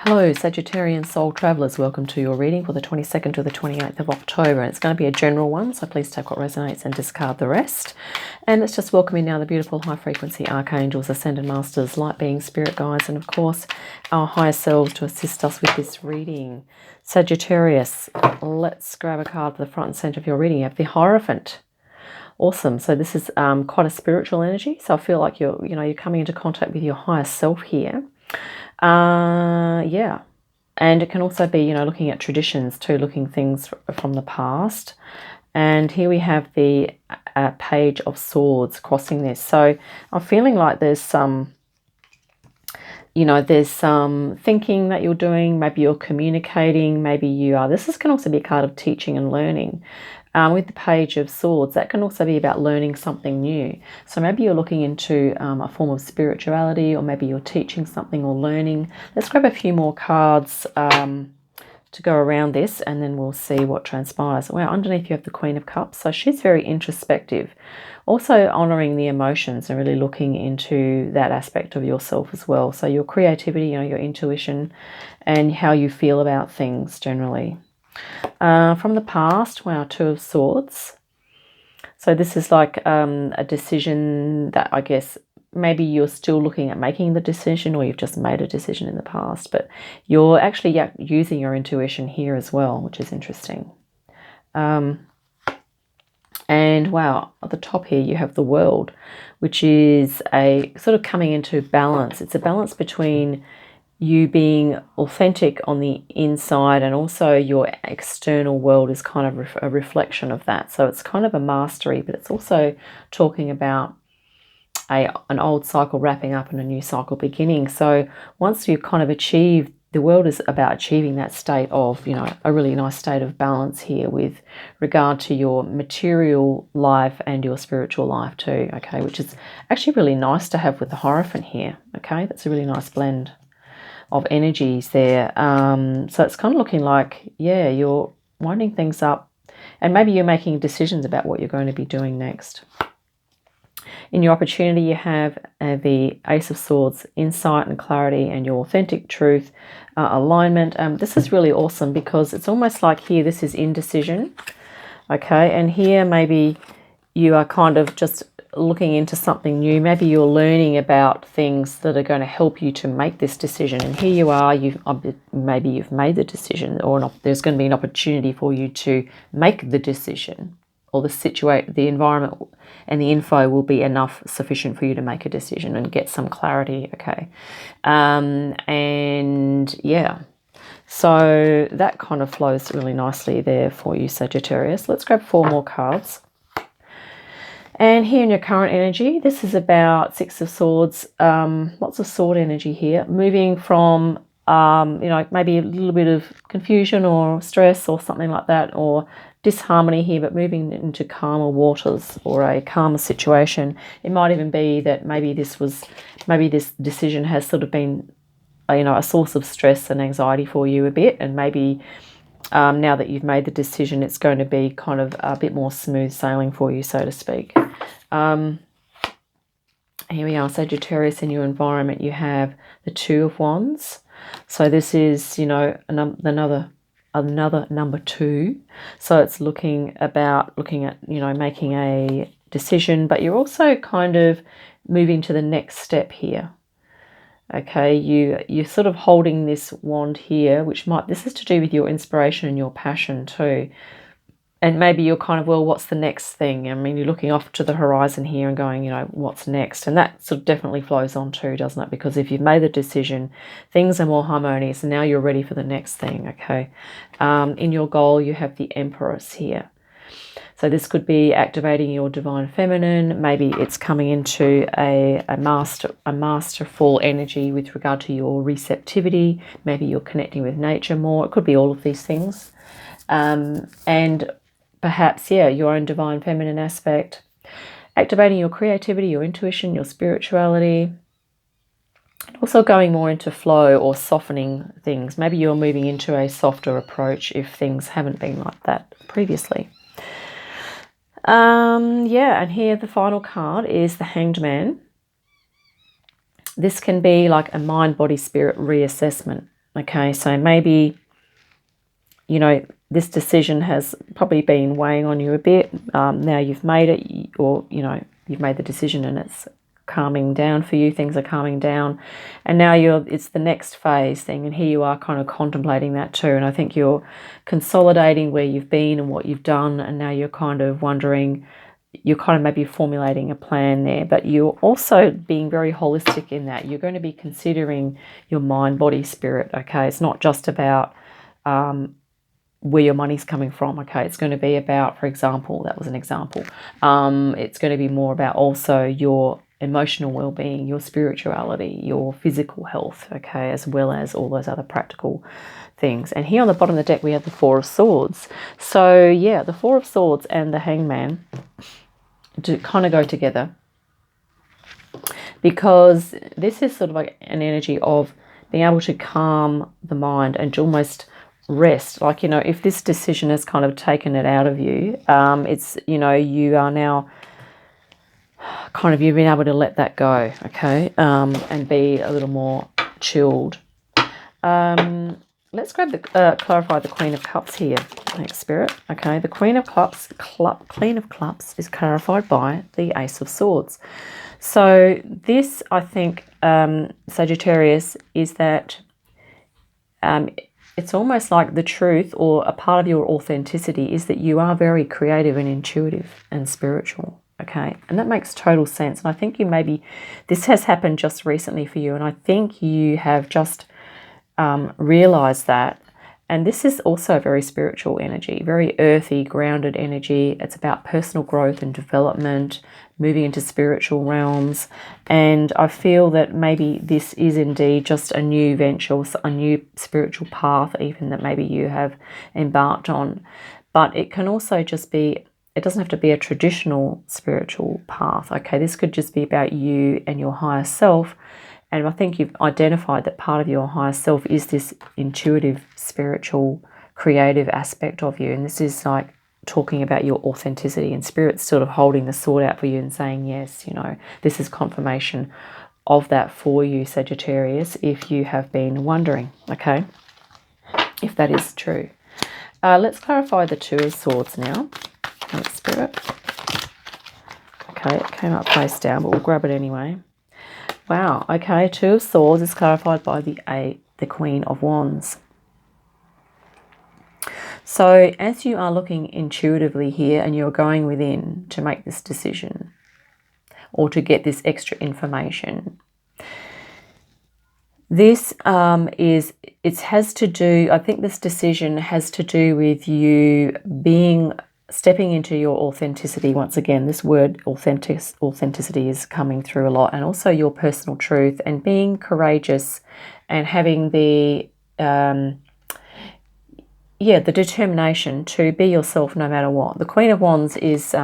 Hello, Sagittarian Soul Travellers. Welcome to your reading for the 22nd to the 28th of October. It's going to be a general one, so please take what resonates and discard the rest. And let's just welcome in now the beautiful high-frequency archangels, ascended masters, light beings, spirit guides, and of course, our higher selves to assist us with this reading. Sagittarius, let's grab a card for the front and centre of your reading. You have the Hierophant. Awesome. So this is quite a spiritual energy. So I feel like you're coming into contact with your higher self here. Yeah, and it can also be, looking at traditions too, looking things from the past. And here we have the Page of Swords crossing this. So I'm feeling like there's some, there's some thinking that you're doing. Maybe you're communicating. Maybe you are. This can also be a card of teaching and learning. With the Page of Swords, that can also be about learning something new. So maybe you're looking into a form of spirituality, or maybe you're teaching something or learning. Let's grab a few more cards to go around this, and then we'll see what transpires. Well, underneath you have the Queen of Cups. So she's very introspective. Also honouring the emotions and really looking into that aspect of yourself as well. So your creativity, your intuition, and how you feel about things generally. From the past, wow, Two of Swords. So this is like a decision that I guess maybe you're still looking at making the decision, or you've just made a decision in the past, but you're actually using your intuition here as well, which is interesting. And wow, at the top here you have the World, which is a sort of coming into balance. It's a balance between you being authentic on the inside, and also your external world is kind of a reflection of that. So it's kind of a mastery, but it's also talking about an old cycle wrapping up and a new cycle beginning. So once you kind of achieve, the world is about achieving that state of, a really nice state of balance here with regard to your material life and your spiritual life too, okay, which is actually really nice to have with the Hierophant here, okay? That's a really nice blend of energies there. So it's kind of looking like, yeah, you're winding things up, and maybe you're making decisions about what you're going to be doing next. In your opportunity, you have the Ace of Swords, insight and clarity, and your authentic truth, alignment. This is really awesome because it's almost like here, this is indecision, okay? And here maybe you are kind of just looking into something new. Maybe you're learning about things that are going to help you to make this decision. And here you are, maybe you've made the decision, or there's going to be an opportunity for you to make the decision, or the environment and the info will be sufficient for you to make a decision and get some clarity, okay? And yeah, so that kind of flows really nicely there for you, Sagittarius. Let's grab 4 more cards. And here in your current energy, this is about Six of Swords, lots of sword energy here, moving from, maybe a little bit of confusion or stress or something like that, or disharmony here, but moving into calmer waters or a calmer situation. It might even be that maybe this decision has sort of been, a source of stress and anxiety for you a bit, and maybe now that you've made the decision, it's going to be kind of a bit more smooth sailing for you, so to speak. Here we are, Sagittarius. In your environment, you have the Two of Wands. So this is, another number 2. So it's looking at, making a decision, but you're also kind of moving to the next step here. Okay, you're sort of holding this wand here, this is to do with your inspiration and your passion too. And maybe you're kind of, well, what's the next thing? I mean, you're looking off to the horizon here and going, what's next? And that sort of definitely flows on too, doesn't it? Because if you've made the decision, things are more harmonious, and now you're ready for the next thing, okay? In your goal, you have the Empress here. So this could be activating your divine feminine. Maybe it's coming into a masterful energy with regard to your receptivity. Maybe you're connecting with nature more. It could be all of these things. And perhaps, your own divine feminine aspect. Activating your creativity, your intuition, your spirituality. Also going more into flow or softening things. Maybe you're moving into a softer approach if things haven't been like that previously. And here the final card is the Hanged Man. This can be like a mind, body, spirit reassessment. Okay, so maybe, you know, this decision has probably been weighing on you a bit. Now you've made it, or, you know, you've made the decision and it's calming down for you. Things are calming down. And now it's the next phase thing. And here you are kind of contemplating that too. And I think you're consolidating where you've been and what you've done. And now you're kind of wondering, you're kind of maybe formulating a plan there, but you're also being very holistic in that. You're going to be considering your mind, body, spirit, okay? It's not just about where your money's coming from, okay? It's going to be about, for example, that was an example. It's going to be more about also your emotional well-being, your spirituality, your physical health, okay, as well as all those other practical things. And here on the bottom of the deck, we have the Four of Swords. So, yeah, the Four of Swords and the Hangman to kind of go together, because this is sort of like an energy of being able to calm the mind and to almost rest. Like, you know, if this decision has kind of taken it out of you, it's, you know, you are now kind of, you've been able to let that go, okay, and be a little more chilled. Let's grab clarify the Queen of Cups here. Thanks, Spirit. Okay, the Queen of Cups, is clarified by the Ace of Swords. So this, I think, Sagittarius, is that it's almost like the truth, or a part of your authenticity is that you are very creative and intuitive and spiritual. Okay, and that makes total sense. And I think this has happened just recently for you, and I think you have just realize that. And this is also a very spiritual energy, very earthy, grounded energy. It's about personal growth and development, moving into spiritual realms. And I feel that maybe this is indeed just a new venture, a new spiritual path even that maybe you have embarked on. But it can also just be, it doesn't have to be a traditional spiritual path. Okay, this could just be about you and your higher self. And I think you've identified that part of your higher self is this intuitive, spiritual, creative aspect of you. And this is like talking about your authenticity, and Spirit's sort of holding the sword out for you and saying, yes, you know, this is confirmation of that for you, Sagittarius, if you have been wondering, okay, if that is true. Let's clarify the Two of Swords now. Thanks, Spirit. Okay, it came up face down, but we'll grab it anyway. Wow, okay, Two of Swords is clarified by the Queen of Wands. So as you are looking intuitively here and you're going within to make this decision or to get this extra information, this has to do, I think this decision has to do with you stepping into your authenticity. Once again, this word authenticity is coming through a lot, and also your personal truth, and being courageous and having the determination to be yourself no matter what. The Queen of Wands is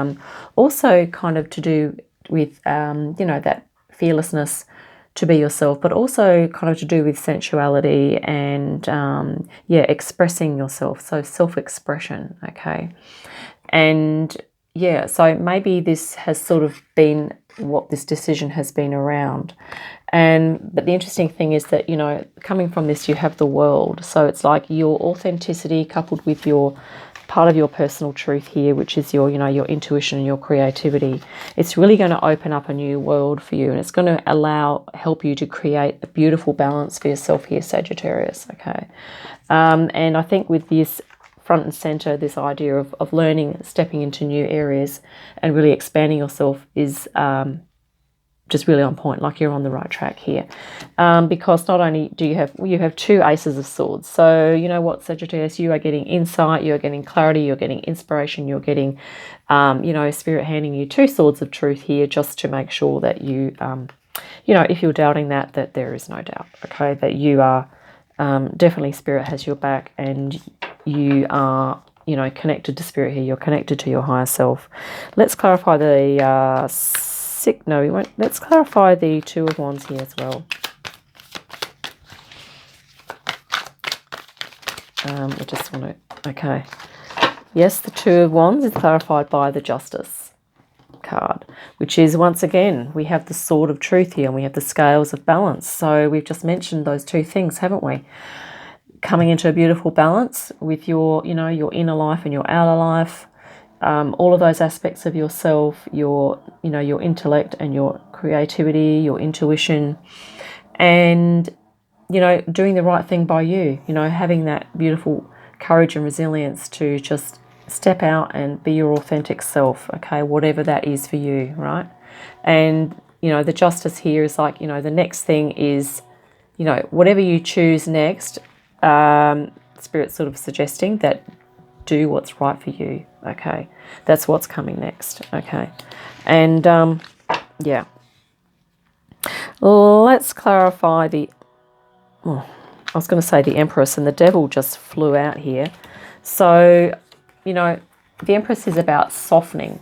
also kind of to do with you know, that fearlessness to be yourself, but also kind of to do with sensuality and expressing yourself. So self-expression, okay. And yeah, so maybe this has sort of been what this decision has been around. But the interesting thing is that, you know, coming from this, you have the World. So it's like your authenticity coupled with your part of your personal truth here, which is your, you know, your intuition and your creativity. It's really going to open up a new world for you, and it's going to help you to create a beautiful balance for yourself here, Sagittarius, okay. And I think with this front and center, this idea of learning, stepping into new areas and really expanding yourself is just really on point. Like, you're on the right track here, because not only do you have two Aces of Swords. So you know what, Sagittarius, you are getting insight, you're getting clarity, you're getting inspiration, you're getting you know, Spirit handing you two swords of truth here, just to make sure that you you know, if you're doubting that there is no doubt, okay, that you are definitely, Spirit has your back, and you are, you know, connected to Spirit here. You're connected to your higher self. Let's clarify the let's clarify the Two of Wands here as well. I just want to, okay. Yes, the Two of Wands is clarified by the Justice card, which is, once again, we have the Sword of Truth here, and we have the Scales of Balance. So we've just mentioned those two things, haven't we? coming into a beautiful balance with your, you know, your inner life and your outer life. All of those aspects of yourself, your, you know, your intellect and your creativity, your intuition, and, you know, doing the right thing by you, you know, having that beautiful courage and resilience to just step out and be your authentic self, okay, whatever that is for you, right? And, you know, the justice here is like, you know, the next thing is, you know, whatever you choose next, Spirit's sort of suggesting that do what's right for you, okay? That's what's coming next, okay? And, yeah. Let's clarify the... Oh, I was going to say the Empress, and the Devil just flew out here. So, you know, the Empress is about softening.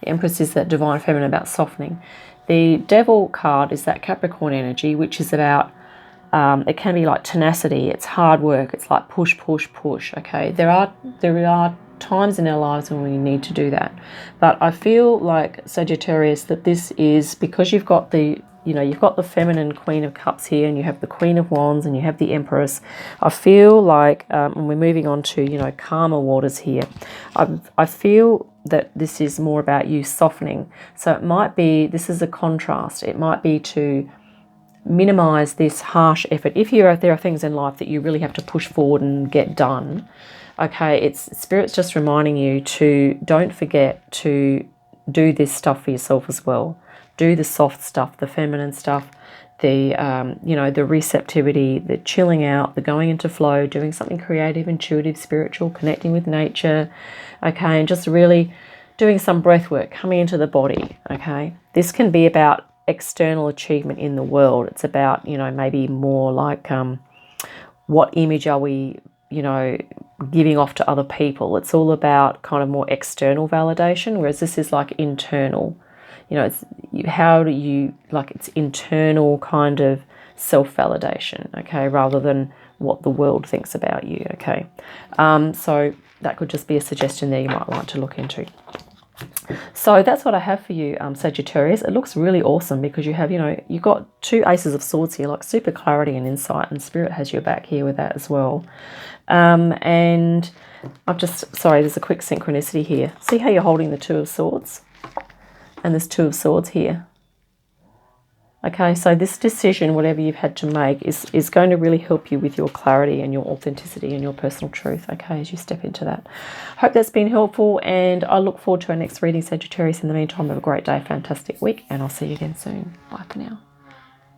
The Empress is that divine feminine about softening. The Devil card is that Capricorn energy, which is about, it can be like tenacity, it's hard work, it's like push, push, push, okay? There are times in our lives when we need to do that. But I feel like, Sagittarius, that this is because you've got the, you know, you've got the feminine Queen of Cups here, and you have the Queen of Wands, and you have the Empress. I feel like, and we're moving on to, you know, calmer waters here. I feel that this is more about you softening. So it might be, this is a contrast. It might be to minimize this harsh effort. If there are things in life that you really have to push forward and get done, okay, it's Spirit's just reminding you to don't forget to do this stuff for yourself as well. Do the soft stuff, the feminine stuff, the, you know, the receptivity, the chilling out, the going into flow, doing something creative, intuitive, spiritual, connecting with nature, okay, and just really doing some breath work, coming into the body, okay. This can be about external achievement in the world. It's about, you know, maybe more like what image are we, you know, giving off to other people. It's all about kind of more external validation, whereas this is like internal. You know, it's how do you, like, it's internal kind of self-validation, okay, rather than what the world thinks about you, okay. So that could just be a suggestion there you might like to look into. So that's what I have for you, Sagittarius. It looks really awesome because you have, you know, you've got two Aces of Swords here, like super clarity and insight, and Spirit has your back here with that as well. And I've just, sorry, there's a quick synchronicity here. See how you're holding the Two of Swords? And there's Two of Swords here. Okay, so this decision, whatever you've had to make, is going to really help you with your clarity and your authenticity and your personal truth, okay, as you step into that. Hope that's been helpful, and I look forward to our next reading, Sagittarius. In the meantime, have a great day, fantastic week, and I'll see you again soon. Bye for now.